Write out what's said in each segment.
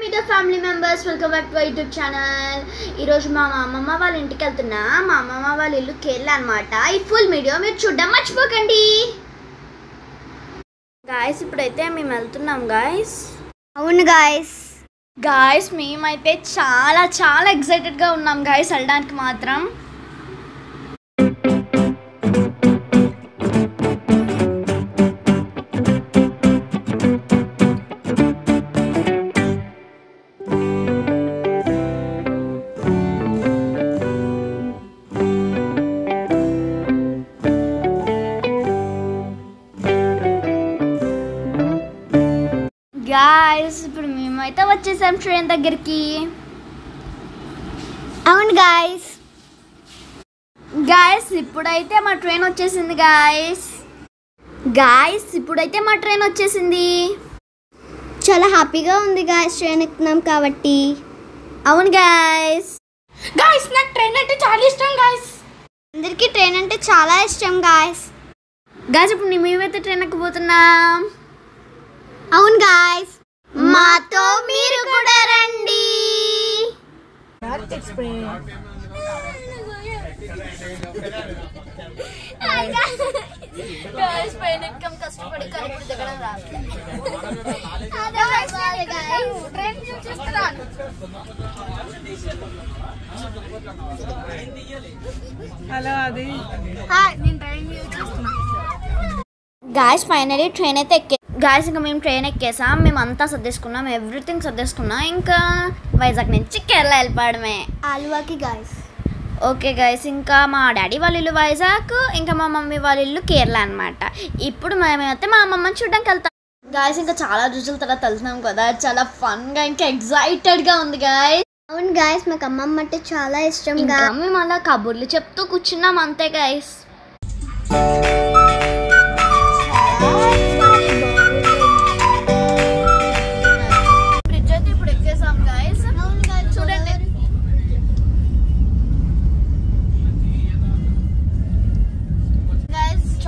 Amiga family members, welcome back to our YouTube channel. ఈ రోజు మా అమ్మమ్మ వాళ్ళ ఇంటికి వెళ్తున్నా. మా అమ్మమ్మ వాళ్ళ ఇల్లు కేరళ అన్నమాట. ఈ ఫుల్ వీడియో మీరు చూడడం మర్చిపోకండి. గాయ్స్ ఇప్పుడైతే మేము వెళ్తున్నాం గాయ్స్. అవును గాయ్స్ మేమైతే చాలా చాలా ఎక్సైటెడ్ గా ఉన్నాం గాయ్స్ వెళ్ళడానికి మాత్రం. గాయ్స్ ఇప్పుడు మేమైతే వచ్చేసాం ట్రైన్ దగ్గరికి. అవును గాయ్స్ ఇప్పుడైతే మా ట్రైన్ వచ్చేసింది చాలా హ్యాపీగా ఉంది ట్రైన్ ఎక్కుతున్నాం కాబట్టి. అవును గాయ్స్ నాకు ట్రైన్ అంటే చాలా ఇష్టం అందరికీ ట్రైన్ అంటే చాలా ఇష్టం గాయ్స్ ఇప్పుడు మేమైతే ట్రైన్ ఎక్కబోతున్నాం. అవును మాతో మీరు కూడా రండి. కష్టపడి గాయ్స్ ఫైనలీ ట్రైన్ అయితే గాయ్స్ ఇంకా మేము ట్రైన్ ఎక్కేసాం. మేము అంతా సర్దేసుకున్నాం, ఎవ్రీథింగ్ సర్దేసుకున్నాం. ఇంకా వైజాగ్ నుంచి కేరళ వెళ్ళిపోవడమే ఆలువాకి ఓకే గాయ్స్ ఇంకా మా డాడీ వాళ్ళ ఇల్లు వైజాగ్, ఇంకా మా మమ్మీ వాళ్ళ ఇల్లు కేరళ అనమాట. ఇప్పుడు మేమైతే మా అమ్మమ్మని చూడడానికి వెళ్తాం గాయ్స్. ఇంకా చాలా రోజుల తర్వాత వెళ్తున్నాం కదా, చాలా ఫన్గా ఇంకా ఎగ్జైటెడ్గా ఉంది గాయ్స్. అవును మాకు అమ్మమ్మ అంటే చాలా ఇష్టం. మేము అలా కబుర్లు చెప్తూ కూర్చున్నాం అంతే గాయ్స్.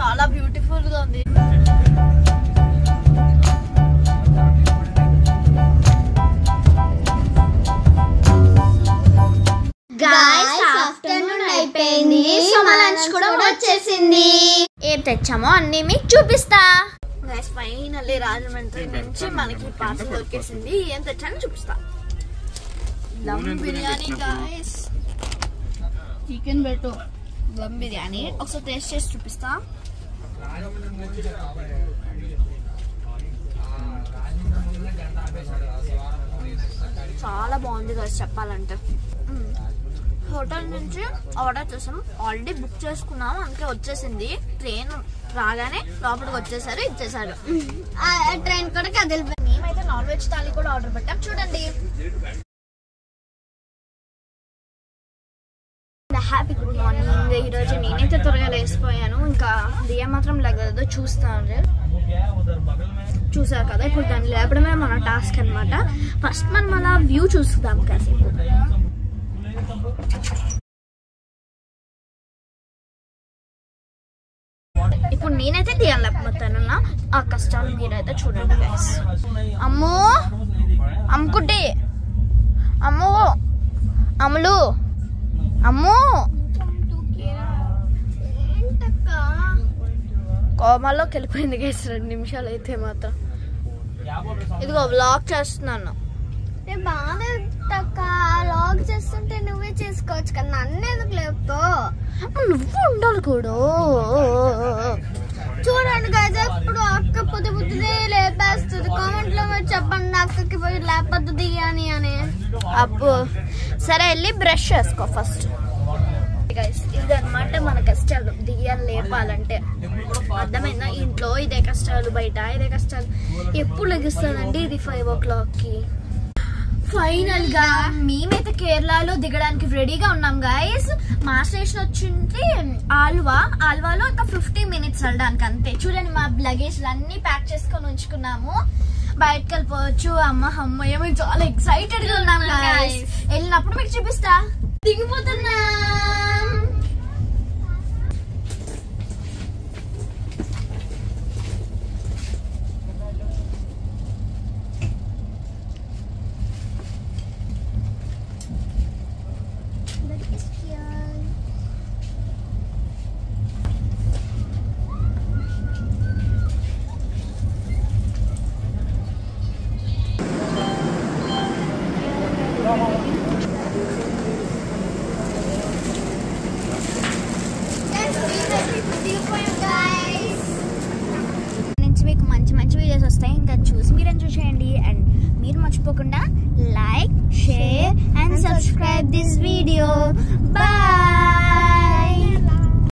చాలా బ్యూటిఫుల్ గా ఉంది. ఆఫ్టర్నూన్ అయిపోయింది, సో మా లంచ్ కూడా వచ్చేసింది. ఏం తెచ్చామో అన్ని మీకు చూపిస్తా. ఫైనల్లీ రాజమండ్రి నుంచి మనకి పార్సల్ దొరికేసింది. ఏం తెచ్చానో చూపిస్తా. దమ్ బిర్యానీ గాయ్స్, చికెన్ బెటో దమ్ బిర్యానీ ఒకసారి టేస్ట్ చేసి చూపిస్తా. చాలా బాగుంది గాయ్స్ చెప్పాలంటే. హోటల్ నుంచి ఆర్డర్ చేసాం, ఆల్రెడీ బుక్ చేసుకున్నాము, అందుకే వచ్చేసింది. ట్రైన్ రాగానే లోపలికి వచ్చేసారు, ఇచ్చేసారు. ట్రైన్ కూడా కదిలిపోయింది. మేమైతే నాన్ వెజ్ థాలీ కూడా ఆర్డర్ పెట్టాం చూడండి. Happy good morning. ఈరోజు నేనైతే త్వరగా లేసిపోయాను, ఇంకా దియా మాత్రం లేగలేదు. చూసారు కదా, ఇప్పుడు దాన్ని లేపడమే మన టాస్క్ అనమాట. ఫస్ట్ మనం అలా వ్యూ చూస్తాం కాసేపు. ఇప్పుడు నేనైతే దియాను లేకపోతానన్నా, ఆ కష్టాలు మీరైతే చూడండి గైస్. అమ్మో అమ్ముకుంటే అమ్మో అమ్ములు అమ్మో కోమాలోకి వెళ్ళిపోయింది గైస్ 2 నిమిషాలు అయితే మాత్రం. ఇదిగో వ్లాగ్ చేస్తున్నాను. లాగ్ చేస్తుంటే నువ్వే చేసుకోవచ్చు కదా, నన్ను ఎందుకు లేపుతావు? నువ్వు ఉండాలి కూడా. చూడండి గైస్, ఇప్పుడు అక్క పొద్దునే లేపేస్తుంది. కామెంట్ లో చెప్పండి అక్కకి పోయి లేపొద్దు అని. అబ్బో సరే, వెళ్ళి బ్రష్ చేసుకో ఫస్ట్. ఇదన్నమాట మన కష్టాలు, దియ్యాలు లేపాలంటే. అర్థమైందా? ఇంట్లో ఇదే కష్టాలు, బయట ఇదే కష్టాలు. ఎప్పుడు లెగిస్తానండి ఇది 5 o'clockకి. ఫైనల్ గా మేమైతే కేరళలో దిగడానికి రెడీగా ఉన్నాం గైస్. మా స్టేషన్ వచ్చింది ఆల్వాలో ఇంకా 15 minutes వెళ్ళడానికి అంతే. చూడండి మా లగేజ్ అన్ని ప్యాక్ చేసుకొని ఉంచుకున్నాము, బయటకు వెళ్ళిపోవచ్చు. అమ్మయ్య మేము చాలా ఎక్సైటెడ్ గా ఉన్నాం గైస్. వెళ్ళినప్పుడు మీకు చూపిస్తా. దిగిపోతున్నాం. మర్చిపోకుండా like, share and subscribe this video.